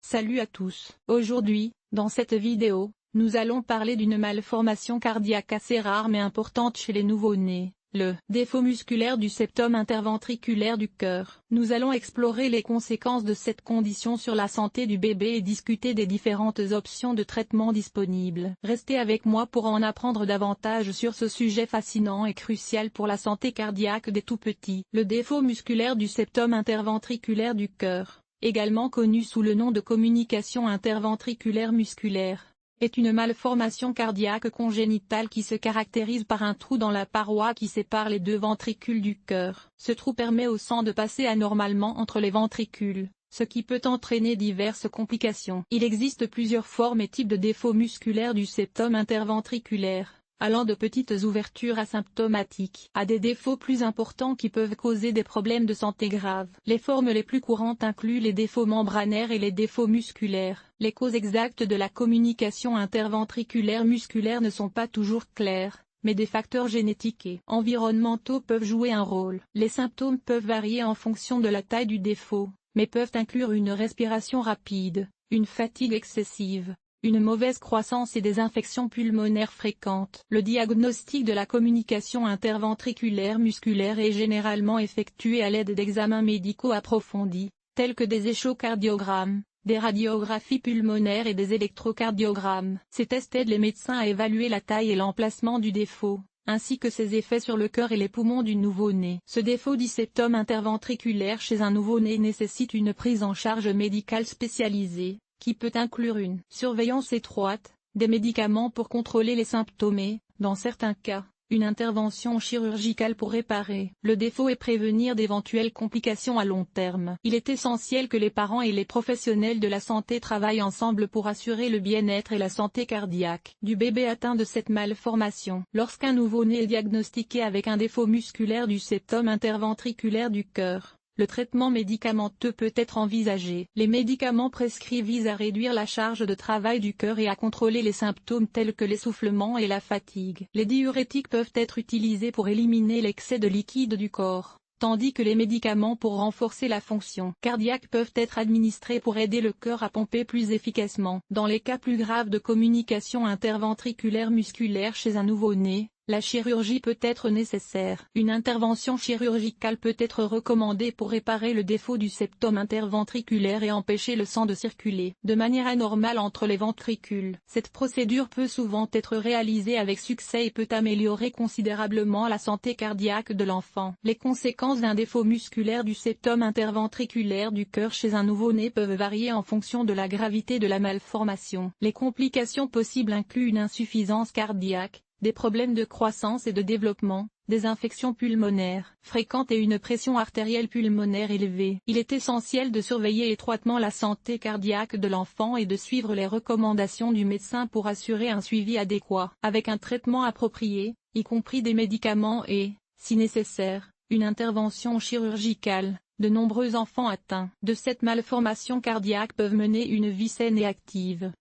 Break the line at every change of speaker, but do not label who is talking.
Salut à tous. Aujourd'hui, dans cette vidéo, nous allons parler d'une malformation cardiaque assez rare mais importante chez les nouveau-nés, le défaut musculaire du septum interventriculaire du cœur. Nous allons explorer les conséquences de cette condition sur la santé du bébé et discuter des différentes options de traitement disponibles. Restez avec moi pour en apprendre davantage sur ce sujet fascinant et crucial pour la santé cardiaque des tout-petits. Le défaut musculaire du septum interventriculaire du cœur, également connu sous le nom de communication interventriculaire musculaire, est une malformation cardiaque congénitale qui se caractérise par un trou dans la paroi qui sépare les deux ventricules du cœur. Ce trou permet au sang de passer anormalement entre les ventricules, ce qui peut entraîner diverses complications. Il existe plusieurs formes et types de défauts musculaires du septum interventriculaire, allant de petites ouvertures asymptomatiques à des défauts plus importants qui peuvent causer des problèmes de santé graves. Les formes les plus courantes incluent les défauts membranaires et les défauts musculaires. Les causes exactes de la communication interventriculaire musculaire ne sont pas toujours claires, mais des facteurs génétiques et environnementaux peuvent jouer un rôle. Les symptômes peuvent varier en fonction de la taille du défaut, mais peuvent inclure une respiration rapide, une fatigue excessive, une mauvaise croissance et des infections pulmonaires fréquentes. Le diagnostic de la communication interventriculaire musculaire est généralement effectué à l'aide d'examens médicaux approfondis, tels que des échocardiogrammes, des radiographies pulmonaires et des électrocardiogrammes. Ces tests aident les médecins à évaluer la taille et l'emplacement du défaut, ainsi que ses effets sur le cœur et les poumons du nouveau-né. Ce défaut du septum interventriculaire chez un nouveau-né nécessite une prise en charge médicale spécialisée, qui peut inclure une surveillance étroite, des médicaments pour contrôler les symptômes et, dans certains cas, une intervention chirurgicale pour réparer le défaut et prévenir d'éventuelles complications à long terme. Il est essentiel que les parents et les professionnels de la santé travaillent ensemble pour assurer le bien-être et la santé cardiaque du bébé atteint de cette malformation. Lorsqu'un nouveau-né est diagnostiqué avec un défaut musculaire du septum interventriculaire du cœur, le traitement médicamenteux peut être envisagé. Les médicaments prescrits visent à réduire la charge de travail du cœur et à contrôler les symptômes tels que l'essoufflement et la fatigue. Les diurétiques peuvent être utilisés pour éliminer l'excès de liquide du corps, tandis que les médicaments pour renforcer la fonction cardiaque peuvent être administrés pour aider le cœur à pomper plus efficacement. Dans les cas plus graves de communication interventriculaire musculaire chez un nouveau-né, la chirurgie peut être nécessaire. Une intervention chirurgicale peut être recommandée pour réparer le défaut du septum interventriculaire et empêcher le sang de circuler de manière anormale entre les ventricules. Cette procédure peut souvent être réalisée avec succès et peut améliorer considérablement la santé cardiaque de l'enfant. Les conséquences d'un défaut musculaire du septum interventriculaire du cœur chez un nouveau-né peuvent varier en fonction de la gravité de la malformation. Les complications possibles incluent une insuffisance cardiaque, des problèmes de croissance et de développement, des infections pulmonaires fréquentes et une pression artérielle pulmonaire élevée. Il est essentiel de surveiller étroitement la santé cardiaque de l'enfant et de suivre les recommandations du médecin pour assurer un suivi adéquat, avec un traitement approprié, y compris des médicaments et, si nécessaire, une intervention chirurgicale. De nombreux enfants atteints de cette malformation cardiaque peuvent mener une vie saine et active.